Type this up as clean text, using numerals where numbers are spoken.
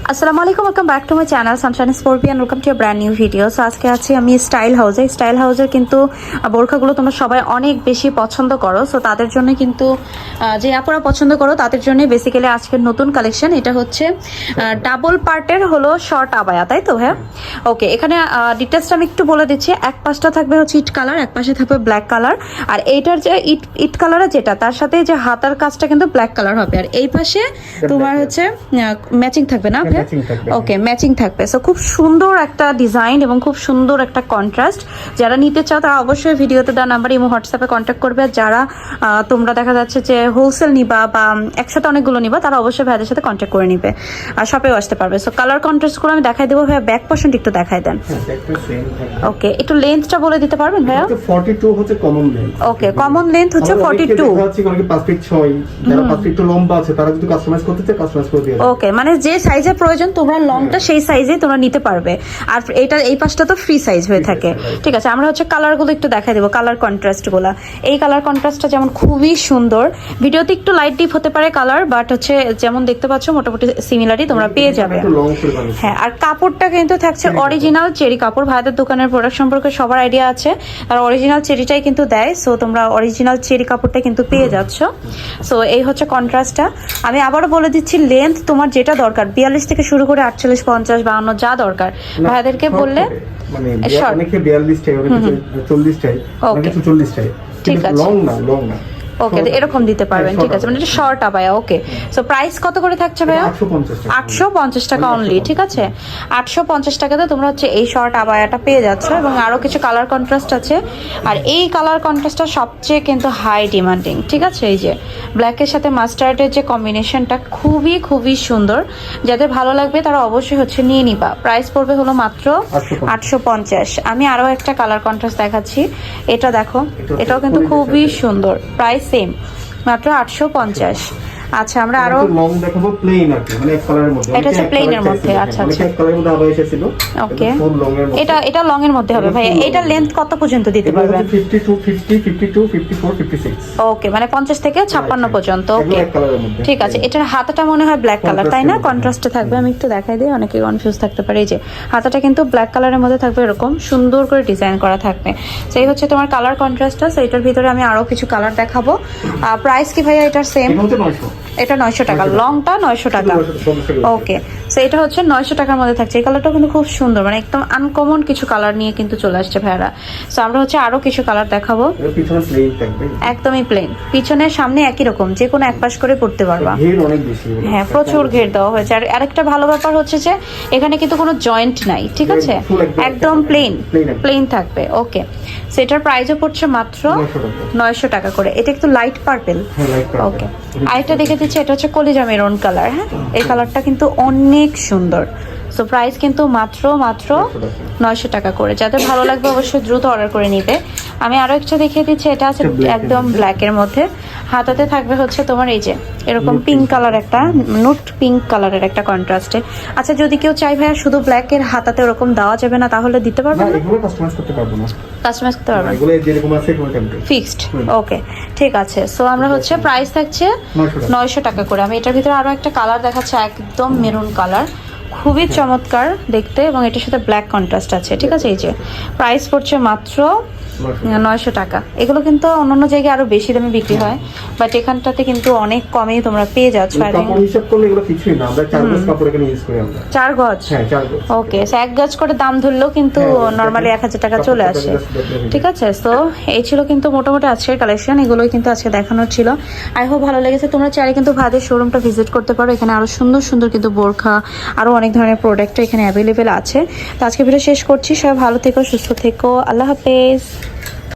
আসসালামু আলাইকুম, welcome back to my channel Sunshine scorpion. Welcome to brand new video. So আজকে আছি আমি স্টাইল হাউসের কিন্তু বোরখাগুলো তোমরা সবাই অনেক বেশি পছন্দ করো। সো তাদের জন্য কিন্তু যে আপুরা পছন্দ করো তাদের জন্য বেসিক্যালি আজকের নতুন কালেকশন। এটা হচ্ছে ডাবল পার্টের হলো শর্ট আবায়া, তাই তো? হ্যাঁ, ওকে। এখানে ডিটেলসটা আমি একটু বলে দিচ্ছি। এক পাশটা থাকবে হচ্ছে ইট কালার, এক পাশে থাকবে ব্ল্যাক কালার। আর এইটার যে ইট কালার যেটা, তার সাথে যে হাতার কাজটা কিন্তু ব্ল্যাক কালার হবে। আর এই পাশে তোমার হচ্ছে ম্যাচিং থাকবে না? ওকে, ম্যাচিং থাকবে। সো খুব সুন্দর একটা ডিজাইন এবং খুব সুন্দর একটা কন্ট্রাস্ট। যারা নিতে চাও তারা অবশ্যই ভিডিওতে দেওয়া নাম্বার ইমো হোয়াটসঅ্যাপে কন্ট্যাক্ট করবে। আর যারা তোমরা দেখা যাচ্ছে যে হোলসেল নিবা বা একসাথে অনেকগুলো নিবা, তারা অবশ্যই ভাইদের সাথে কন্ট্যাক্ট করে নিবে আর শপেও আসতে পারবে। সো কালার কন্ট্রাস্টগুলো আমি দেখাই দেবো ভাইয়া। ব্যাক পোর্শনটা একটু দেখাই দেন। ওকে, একটু লেন্থটা বলে দিতে পারবেন ভাইয়া? 42 হচ্ছে কমন লেন্থ। ওকে, কমন লেন্থ হচ্ছে 42। হচ্ছে অনেকে 5 ফিট 6, যারা 5 ফিট লম্বা আছে তারা যদি কাস্টমাইজ করতে চায় কাস্টমাইজ করে দিয়ে। ওকে, মানে যে সাইজের প্রয়োজন তোমরা লংটা সেই সাইজে তোমরা নিতে পারবে। আর এটা এই পাশটা তো ফ্রি সাইজ হয়ে থাকে। ঠিক আছে, আমরা হচ্ছে কালারগুলো একটু দেখাই দেবো, কালার কন্ট্রাস্টগুলো। এই কালার কন্ট্রাস্টটা যেমন খুবই সুন্দর, ভিডিওতে একটু লাইট ডিপ হতে পারে কালার, বাট হচ্ছে যেমন দেখতে পাচ্ছ মোটামুটি সিমিলারই তোমরা পেয়ে যাবে। হ্যাঁ, আর কাপড়টা কিন্তু থাকছে অরিজিনাল চেরি কাপড়। ভাইদের দোকানের প্রোডাক্ট সম্পর্কে সবার আইডিয়া আছে, আর অরিজিনাল চেরিটাই কিন্তু দেয়। সো তোমরা অরিজিনাল চেরি কাপড়টা কিন্তু পেয়ে যাচ্ছ। সো এই হচ্ছে কন্ট্রাস্টটা। আমি আবারও বলে দিচ্ছি, লেন্থ তোমার যেটা দরকার 42 থেকে শুরু করে 48, 50, 52 যা দরকার ভাইদেরকে বললে। মানে অনেকে 42 চাই, অনেকে 40 চাই, অনেকে 40 চাই। ঠিক আছে, লং না। ওকে, এরকম দিতে পারবেন। ঠিক আছে, মানে এটা শর্ট আবায়া। ওকে, সো প্রাইস কত করে থাকছে ভাইয়া? 850 টাকা অনলি। ঠিক আছে, 850 টাকাতে তোমরা হচ্ছে এই শর্ট আবায়াটা পেয়ে যাচ্ছ। এবং আরো কিছু কালার কন্ট্রাস্ট আছে, আর এই কালার কন্ট্রাস্টটা সবচেয়ে কিন্তু হাই ডিমান্ডিং। ঠিক আছে, এই যে ব্ল্যাকের সাথে মাস্টার্ডের যে কম্বিনেশনটা খুবই সুন্দর। যাদের ভালো লাগবে তারা অবশ্যই হচ্ছে নিয়ে নিবা। প্রাইস পড়বে হলো মাত্র 850। আমি আরো একটা কালার কন্ট্রাস্ট দেখাচ্ছি, এটা দেখো, এটাও কিন্তু খুবই সুন্দর। প্রাইস সেম, মাত্র 850। আচ্ছা, আমরা আরো লং দেখাবো, প্লেন আছে মানে এক কালারের মধ্যে। এটা হচ্ছে প্লেনের মধ্যে। আচ্ছা, এক কালারের মধ্যে আবার এসেছিল। ওকে, এটা লং এর মধ্যে হবে ভাই। এটা লেন্থ কত পর্যন্ত দিতে পারবেন? 52, 50, 52, 54, 56। ওকে, মানে 50 থেকে 56 পর্যন্ত। ওকে, ঠিক আছে। এটার হাতাটা মনে হয় ব্ল্যাক কালার, তাই না? কন্ট্রাস্টে থাকবে। আমি একটু দেখাই দিই, অনেকে কনফিউজ থাকতে পারে। এই যে হাতাটা কিন্তু ব্ল্যাক কালারের মধ্যে থাকবে, এরকম সুন্দর করে ডিজাইন করা থাকবে। সেই হচ্ছে তোমার কালার কন্ট্রাস্টটা। সেইটার ভিতরে আমি আরো কিছু কালার দেখাবো। প্রাইস কি ভাইয়া এটার সেম? এটা 900 টাকা, লংটা 900 টাকা। ওকে, সো এটা হচ্ছে 900 টাকার মধ্যে থাকছে। এই কালারটা কিন্তু খুব সুন্দর, মানে একদম আনকমন কিছু কালার নিয়ে কিন্তু চলে আসছে ভাইয়ারা। সো আমরা হচ্ছে আরো কিছু কালার দেখাবো। একদমই প্লেন, পিছনের সামনে একই রকম, যে কোনো এক পাশ করে পড়তে পারবা। হ্যাঁ, প্রচুর ঘের দেওয়া হয়েছে। আর আরেকটা ভালো ব্যাপার হচ্ছে যে এখানে কিন্তু কোনো জয়েন্ট নাই। ঠিক আছে, একদম প্লেন থাকবে। ওকে, সেটার প্রাইসও পড়ছে মাত্র 900 টাকা করে। এটা একটু লাইট পার্পেল। ওকে, আরেকটা দেখে দিচ্ছি, এটা হচ্ছে কলিজা মেরুন কালার। হ্যাঁ, এই কালারটা কিন্তু অনেক সুন্দর। সো প্রাইস কিন্তু মাত্র 900 টাকা করে। যাদের ভালো লাগবে অবশ্যই দ্রুত অর্ডার করে নিবে। আমি আরো একটা দেখিয়ে দিচ্ছি, এটা আছে একদম ব্ল্যাকের মধ্যে। হাতাতে থাকবে হচ্ছে তোমার এই যে এরকম পিঙ্ক কালার, একটা নুট পিঙ্ক কালারের একটা কন্ট্রাস্টে। আচ্ছা, যদি কেউ চাই ভাইয়া শুধু ব্ল্যাকের হাতাতে ওরকম দেওয়া যাবে না, তাহলে দিতে পারবেন না? কাস্টমাইজ করতে পারবো না, কাস্টমাইজ করতে পারবেন, এগুলো যেরকম আছে ফিক্সড। ওকে, ঠিক আছে। সো আমরা হচ্ছে প্রাইস থাকছে 900 টাকা করে। আমি এটার ভিতরে আরো একটা কালার দেখাচ্ছি, একদম মেরুন কালার, খুবই চমৎকার দেখতে, এবং এটার সাথে ব্ল্যাক কন্ট্রাস্ট আছে। ঠিক আছে, এই যে প্রাইস পড়ছে মাত্র 900 টাকা। এগুলো কিন্তু অন্যান্য জায়গায় আরো বেশি দামে বিক্রি হয়, বাট এখানটাতে কিন্তু অনেক কমেই তোমরা পেয়ে যাচ্ছ। হিসাব করলে এগুলো কিছুই না, আমরা 4 গজ কাপড় এখানে ইউজ করি আমরা। 4 গজ? হ্যাঁ, 4 গজ। ওকে, সো 1 গজ করে দাম ধরলেও কিন্তু নরমালি 1000 টাকা চলে আসে। ঠিক আছে, তো এই ছিল কিন্তু মোটামুটি আজকের কালেকশন। এগুলোই কিন্তু আজকে দেখানোর ছিল। আই হোপ ভালো লেগেছে। তোমরা চাইলে কিন্তু ভাইদের শোরুমটা ভিজিট করতে পারো। এখানে আরো সুন্দর কিন্তু বোরখা, আরো অনেক ধরনের প্রোডাক্ট এখানে অ্যাভেলেবেল আছে। তো আজকে ভিডিও শেষ করছি। সবাই ভালো থেকো, সুস্থ থেকো। আল্লাহ হাফেজ।